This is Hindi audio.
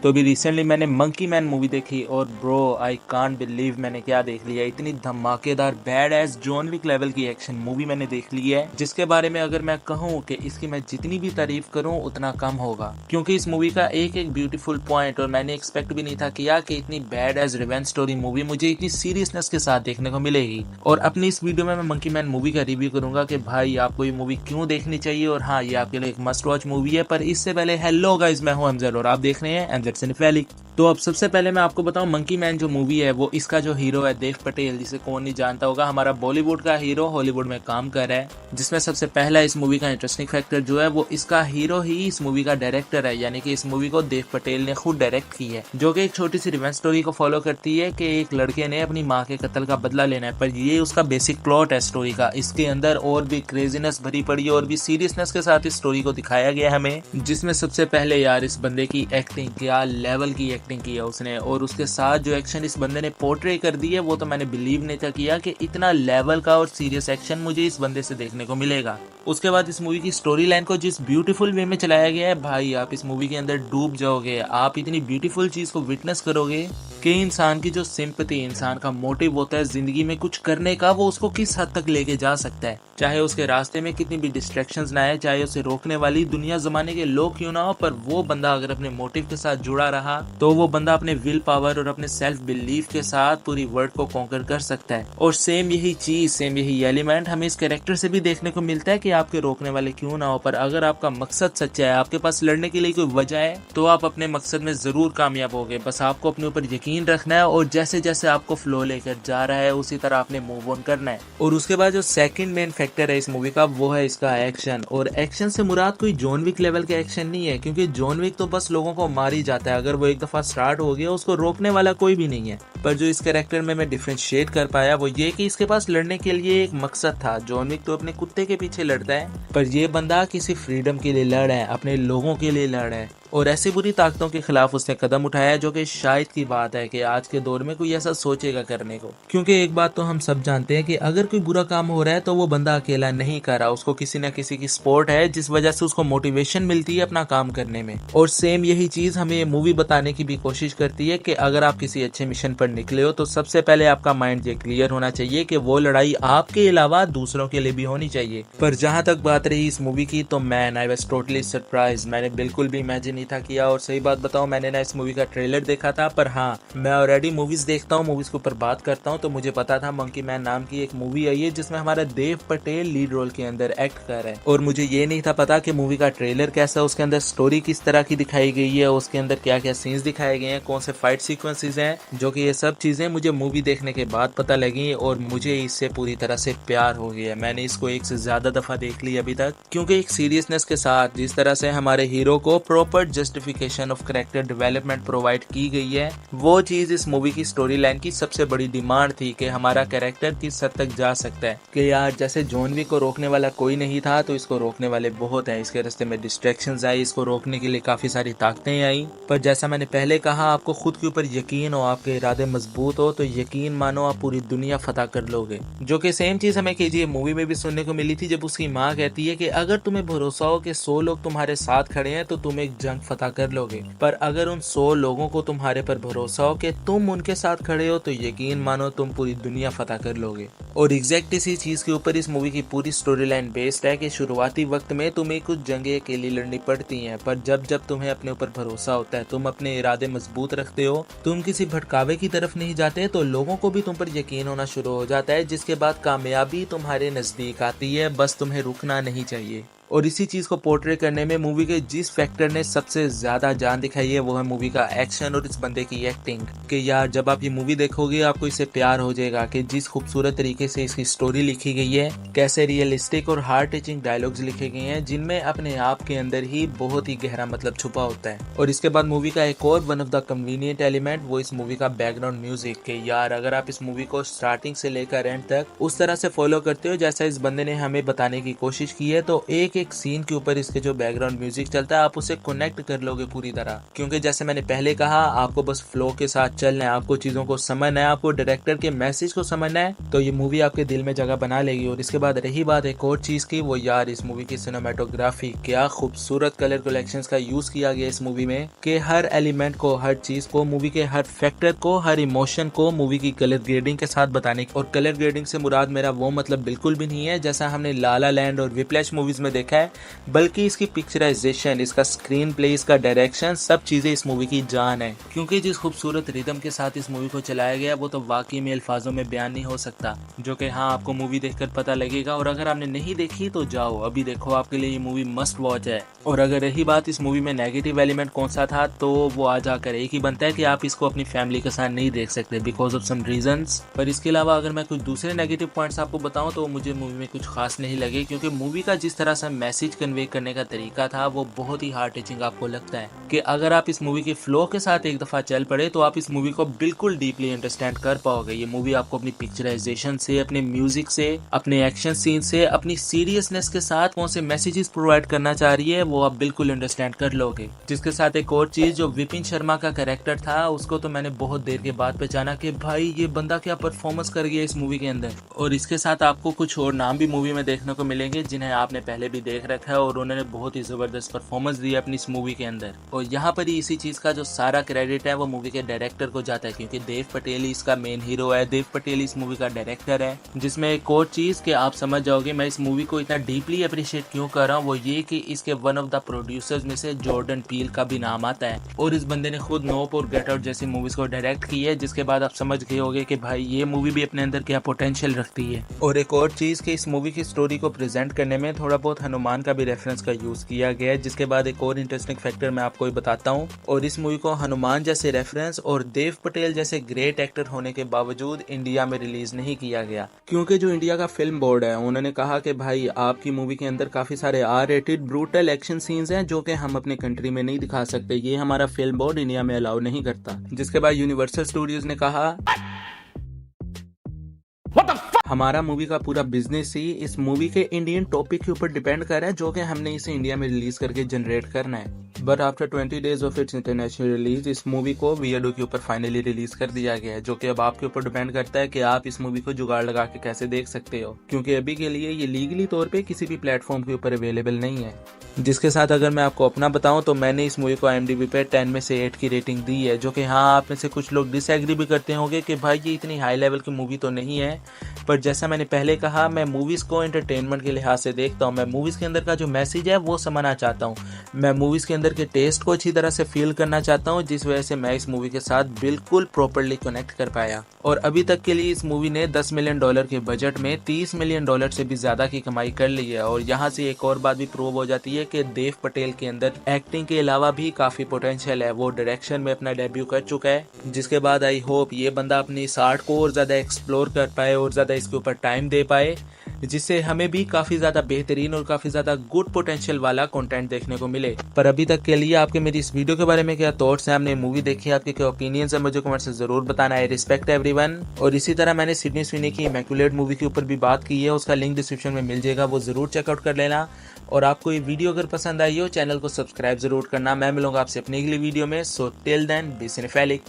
तो अभी रिसेंटली मैंने मंकी मैन मूवी देखी और ब्रो आई कांट बिलीव मैंने क्या देख लिया। इतनी धमाकेदार badass John Wick level की एक्शन मूवी मैंने देख ली है, जिसके बारे में अगर मैं कहूँ कि इसकी मैं जितनी भी तारीफ करूँ उतना कम होगा, क्योंकि इस मूवी का एक एक ब्यूटीफुल पॉइंट और मैंने एक्सपेक्ट भी नहीं था किया कि इतनी badass revenge story movie मुझे इतनी सीरियसनेस के साथ देखने को मिलेगी। और अपनी इस वीडियो में मैं मंकी मैन मूवी का रिव्यू करूंगा कि भाई आपको ये मूवी क्यों देखनी चाहिए और हाँ ये आपके लिए एक मस्ट वॉच मूवी है। पर इससे पहले हेलो गाइस, मैं हूं अमजद और आप देख रहे हैं एमजेड सिनेफैलिक। तो अब सबसे पहले मैं आपको बताऊं, मंकी मैन जो मूवी है वो इसका जो हीरो है देव पटेल, जिसे कौन नहीं जानता होगा, हमारा बॉलीवुड का हीरो हॉलीवुड में काम कर रहा है। जिसमें सबसे पहला इस मूवी का इंटरेस्टिंग फैक्टर जो है वो इसका हीरो ही इस मूवी का डायरेक्टर है, यानी कि इस मूवी को देव पटेल ने खुद डायरेक्ट की है, जो कि एक छोटी सी रिवेंज स्टोरी को फॉलो करती है कि एक लड़के ने अपनी माँ के कत्ल का बदला लेना है। पर ये उसका बेसिक प्लॉट है स्टोरी का। इसके अंदर और भी क्रेजीनेस भरी पड़ी है और भी सीरियसनेस के साथ इस स्टोरी को दिखाया गया हमें। जिसमें सबसे पहले यार इस बंदे की एक्टिंग, क्या लेवल की एक्टिंग की है उसने, और उसके साथ जो एक्शन इस बंदे ने पोर्ट्रे कर दी है वो तो मैंने बिलीव नहीं था किया कि इतना लेवल का और सीरियस एक्शन मुझे इस बंदे से देखने को मिलेगा। उसके बाद इस मूवी की स्टोरी लाइन को जिस ब्यूटीफुल वे में चलाया गया है भाई, आप इस मूवी के अंदर डूब जाओगे। आप इतनी ब्यूटीफुल चीज को विटनेस करोगे कि इंसान की जो सिंपैथी, इंसान का मोटिव होता है जिंदगी में कुछ करने का, वो उसको किस हद तक लेके जा सकता है। चाहे उसके रास्ते में कितनी भी डिस्ट्रैक्शंस ना आए, चाहे उसे रोकने वाली दुनिया जमाने के लोग क्यों ना हो, पर वो बंदा अगर अपने मोटिव के साथ जुड़ा रहा तो वो बंदा अपने विल पावर और अपने सेल्फ बिलीफ के साथ पूरी वर्ल्ड को कॉन्कर कर सकता है। और सेम यही चीज, सेम यही एलिमेंट हमें इस कैरेक्टर से भी देखने को मिलता है कि आपके रोकने वाले क्यों ना हो, पर अगर आपका मकसद सच्चा है, आपके पास लड़ने के लिए कोई वजह है, तो आप अपने मकसद में जरूर कामयाब होगे। बस आपको अपने ऊपर यकीन रखना है और जैसे जैसे आपको फ्लो लेकर जा रहा है उसी तरह आपने मूव ऑन करना है। और उसके बाद जो सेकंड मेन फैक्टर है इस मूवी का वो है इसका एक्शन। और एक्शन से मुराद कोई जॉन विक लेवल के एक्शन नहीं है, क्योंकि जॉन विक तो बस लोगों को मार ही जाता है। अगर वो एक दफा स्टार्ट हो गया उसको रोकने वाला कोई भी नहीं है। पर जो इस कैरेक्टर में मैं डिफरेंशिएट कर पाया वो ये कि इसके पास लड़ने के लिए एक मकसद था। जॉन विक तो अपने कुत्ते के पीछे लड़ता है, पर ये बंदा किसी फ्रीडम के लिए लड़ रहा है, अपने लोगों के लिए लड़ रहा है और ऐसी बुरी ताकतों के खिलाफ उसने कदम उठाया, जो कि शायद की बात है कि आज के दौर में कोई ऐसा सोचेगा करने को। क्योंकि एक बात तो हम सब जानते हैं कि अगर कोई बुरा काम हो रहा है तो वो बंदा अकेला नहीं कर रहा, उसको किसी न किसी की सपोर्ट है, जिस वजह से उसको मोटिवेशन मिलती है अपना काम करने में। और सेम यही चीज हमें ये मूवी बताने की भी कोशिश करती है कि अगर आप किसी अच्छे मिशन पर निकले हो तो सबसे पहले आपका माइंड ये क्लियर होना चाहिए कि वो लड़ाई आपके अलावा दूसरों के लिए भी होनी चाहिए। पर जहां तक बात रही इस मूवी की, तो man I was totally surprise. मैंने बिल्कुल भी इमेजिन नहीं था किया। और सही बात बताऊं, मैंने ना इस मूवी का ट्रेलर देखा था, पर हाँ मैं ऑलरेडी मूवीज देखता हूँ, मूवीज के ऊपर बात करता हूँ, तो मुझे पता था मंकी मैन नाम की एक मूवी आई है जिसमें हमारा देव पटेल लीड रोल के अंदर एक्ट कर रहा है। और मुझे ये नहीं था पता कि मूवी का ट्रेलर कैसा, उसके अंदर स्टोरी किस तरह की दिखाई गई है, उसके अंदर क्या क्या सीन्स दिखाए गए हैं, कौन से फाइट सीक्वेंसेस हैं, जो कि ये सब चीजें मुझे मूवी देखने के बाद पता लगी और मुझे इससे पूरी तरह से प्यार हो गया। मैंने इसको एक से ज्यादा दफा देख ली अभी तक, क्योंकि एक सीरियसनेस के साथ जिस तरह से हमारे हीरो को proper justification of character development provide की गई है, वो चीज इस मूवी की स्टोरी लाइन की सबसे बड़ी डिमांड थी कि हमारा कैरेक्टर किस हद तक जा सकता है। कि यार जैसे जॉन विक को रोकने वाला कोई नहीं था तो इसको रोकने वाले बहुत हैं। इसके रास्ते में डिस्ट्रैक्शंस आई, इसको रोकने के लिए काफी सारी ताकतें आई, पर जैसा मैंने पहले कहा, आपको खुद के ऊपर यकीन हो, आपके इरादे मजबूत हो तो यकीन मानो आप पूरी दुनिया फतह कर लोगे। जो कि सेम चीज हमें केजीएफ मूवी में भी सुनने को मिली थी, जब उसकी माँ कहती है कि अगर तुम्हें भरोसा हो कि 100 लोग तुम्हारे साथ खड़े हैं तो तुम एक जंग फतह कर लोगे, पर अगर उन 100 लोगों को तुम्हारे पर भरोसा हो कि तुम उनके साथ खड़े हो तो यकीन मानो तुम पूरी दुनिया फतह कर लोगे। और एग्जैक्ट इसी चीज के ऊपर इस मूवी की पूरी स्टोरी लाइन बेस्ड है कि शुरुआती वक्त में तुम्हें कुछ जंगें अकेली लड़नी पड़ती हैं, पर जब जब तुम्हें अपने ऊपर भरोसा होता है, तुम अपने इरादे मजबूत रखते हो, तुम किसी भटकावे की तरफ नहीं जाते, तो लोगों को भी तुम पर यकीन होना शुरू हो जाता है, जिसके बाद कामयाबी तुम्हारे नजदीक आती है। बस तुम्हें रुकना नहीं चाहिए। और इसी चीज को पोर्ट्रे करने में मूवी के जिस फैक्टर ने सबसे ज्यादा जान दिखाई है वो है मूवी का एक्शन और इस बंदे की एक्टिंग। कि यार जब आप ये मूवी देखोगे आपको इससे प्यार हो जाएगा कि जिस खूबसूरत तरीके से इसकी स्टोरी लिखी गई है, कैसे रियलिस्टिक और हार्ट टचिंग डायलॉग्स लिखे गए हैं, जिनमें अपने आप के अंदर ही बहुत ही गहरा मतलब छुपा होता है। और इसके बाद मूवी का एक और one of the convenient element वो इस मूवी का बैकग्राउंड म्यूजिक। के यार अगर आप इस मूवी को स्टार्टिंग से लेकर एंड तक उस तरह से फॉलो करते हो जैसा इस बंदे ने हमें बताने की कोशिश की है, तो एक एक सीन के ऊपर इसके जो बैकग्राउंड म्यूजिक चलता है आप उससे कनेक्ट कर लोगे पूरी तरह, क्योंकि जैसे मैंने पहले कहा आपको बस फ्लो के साथ चलना है, आपको चीजों को समझना है, आपको डायरेक्टर के मैसेज को समझना है, तो ये मूवी आपके दिल में जगह बना लेगी। और इसके बाद रही बात एक और चीज की, वो यार इस मूवी की सिनेमेटोग्राफी, क्या खूबसूरत कलर कलेक्शंस का यूज किया गया इस मूवी में, कि हर एलिमेंट को, हर चीज को, मूवी के हर फैक्टर को, हर इमोशन को मूवी की कलर ग्रेडिंग के साथ बताने की। और कलर ग्रेडिंग से मुराद मेरा वो मतलब बिल्कुल भी नहीं है जैसा हमने ला ला लैंड और विप्लैश मूवीज में देखा है, बल्कि इसकी पिक्चराइजेशन, इसका स्क्रीन प्ले, इसका डायरेक्शन, सब चीजें इस मूवी की जान है। क्योंकि जिस खूबसूरत रिदम के साथ इस मूवी को चलाया गया वो तो वाकई में अल्फाजों में बयान नहीं हो सकता, जो कि हाँ आपको मूवी देखकर पता लगेगा। और अगर आपने नहीं देखी तो जाओ अभी देखो, आपके लिए ये मूवी मस्ट वॉच है। और अगर रही बात इस मूवी में नेगेटिव एलिमेंट कौन सा था, तो वो आ जाकर एक ही बनता है कि आप इसको अपनी फैमिली के साथ नहीं देख सकते बिकॉज ऑफ सम रीजंस। पर इसके अलावा अगर मैं कुछ दूसरे नेगेटिव पॉइंट्स आपको बताऊं तो मुझे मूवी में कुछ खास नहीं लगे, क्योंकि मूवी का जिस तरह से मैसेज कन्वे करने का तरीका था वो बहुत ही हार्ट टचिंग आपको लगता है कि अगर आप इस मूवी के फ्लो के साथ एक दफा चल पड़े तो आप इस मूवी को बिल्कुल डीपली अंडरस्टैंड कर पाओगे। ये मूवी आपको अपनी पिक्चराइजेशन से, अपने म्यूजिक से, अपने एक्शन सीन से, अपनी सीरियसनेस के साथ कौन से मैसेजेस प्रोवाइड करना चाह रही है वो आप बिल्कुल अंडरस्टैंड कर लोगे। जिसके साथ एक और चीज, जो विपिन शर्मा का कैरेक्टर था उसको तो मैंने बहुत देर के बाद पहचाना कि भाई ये बंदा क्या परफॉर्मेंस कर गया इस मूवी के अंदर। और इसके साथ आपको कुछ और नाम भी मूवी में देखने को मिलेंगे जिन्हें आपने पहले भी देख रखा है और उन्होंने बहुत ही जबरदस्त परफॉर्मेंस दी अपनी इस मूवी के अंदर। और यहाँ पर ही इसी चीज का जो सारा क्रेडिट है वो मूवी के डायरेक्टर को जाता है, क्योंकि देव पटेल इसका मेन हीरो है, देव पटेल इस मूवी का डायरेक्टर है। जिसमें एक और चीज कि आप समझ जाओगे मैं इस मूवी को इतना डीपली अप्रिशिएट क्यों कर रहा हूँ, वो ये कि इसके वन ऑफ द प्रोड्यूसर्स में से जॉर्डन पील का भी नाम आता है। और इस बंदे ने खुद नोप और गेट आउट जैसी मूवीज को डायरेक्ट की है, जिसके बाद आप समझ गए होगे कि भाई ये मूवी भी अपने अंदर क्या पोटेंशियल रखती है। और एक और चीज कि इस मूवी की स्टोरी को प्रेजेंट करने में थोड़ा बहुत हनुमान का भी रेफरेंस का यूज किया गया है। जिसके बाद एक और इंटरेस्टिंग फैक्टर मैं आपको बताता हूँ, और इस मूवी को हनुमान जैसे रेफरेंस और देव पटेल जैसे ग्रेट एक्टर होने के बावजूद इंडिया में रिलीज नहीं किया गया, क्योंकि जो इंडिया का फिल्म बोर्ड है उन्होंने कहा कि भाई आपकी मूवी के अंदर काफी सारे R-rated ब्रूटल एक्शन सीन्स हैं जो कि हम अपने कंट्री में नहीं दिखा सकते, ये हमारा फिल्म बोर्ड इंडिया में अलाउ नहीं करता। जिसके बाद यूनिवर्सल स्टूडियोज ने कहा हमारा मूवी का पूरा बिजनेस ही इस मूवी के इंडियन टॉपिक के ऊपर डिपेंड कर रहा है, जो कि हमने इसे इंडिया में रिलीज करके जनरेट करना है। But after 20 days of its international release इस मूवी को वीआरडो के ऊपर फाइनली रिलीज कर दिया गया है, जो कि अब आपके ऊपर डिपेंड करता है कि आप इस मूवी को जुगाड़ लगा के कैसे देख सकते हो, क्योंकि अभी के लिए ये लीगली तौर पे किसी भी प्लेटफॉर्म के ऊपर अवेलेबल नहीं है। जिसके साथ अगर मैं आपको अपना बताऊं तो मैंने इस मूवी को IMDb पे 10 में से 8 की रेटिंग दी है, जो कि हाँ आप में से कुछ लोग डिसएग्री भी करते होंगे कि भाई ये इतनी हाई लेवल की मूवी तो नहीं है। पर जैसा मैंने पहले कहा, मैं मूवीज को एंटरटेनमेंट के लिहाज से देखता हूँ, मैं मूवीज के अंदर का जो मैसेज है वो समझना चाहता हूँ, मैं मूवीज के अंदर के टेस्ट को अच्छी तरह से फील करना चाहता हूँ, जिस वजह से मैं इस मूवी के साथ बिल्कुल प्रॉपर्ली कनेक्ट कर पाया। और अभी तक के लिए इस मूवी ने $10 मिलियन के बजट में $30 मिलियन से भी ज्यादा की कमाई कर ली है। और यहाँ से एक और बात भी प्रूव हो जाती है कि देव पटेल के अंदर एक्टिंग के अलावा भी काफी पोटेंशियल है, वो डायरेक्शन में अपना डेब्यू कर चुका है। जिसके बाद आई होप ये बंदा अपनी इस आर्ट को और ज्यादा एक्सप्लोर कर पाए और ज्यादा इसके ऊपर टाइम दे पाए, जिससे हमें भी काफी ज्यादा बेहतरीन और काफी ज्यादा गुड पोटेंशियल वाला कंटेंट देखने को मिले। पर अभी तक के लिए आपके मेरी इस वीडियो के बारे में क्या थॉट्स हैं, आपने मूवी देखी, आपके क्या ओपिनियंस है, मुझे कमेंट से जरूर बताना है। Respect everyone. और इसी तरह मैंने सिडनी स्विनी की इमैक्युलेट मूवी के ऊपर भी बात की है, उसका लिंक डिस्क्रिप्शन में मिल जाएगा, वो जरूर चेकआउट कर लेना। और आपको ये वीडियो अगर पसंद आई हो चैनल को सब्सक्राइब जरूर करना। मैं मिलूंगा आपसे अपनी अगली वीडियो में। So till then be सिनेफेलिक।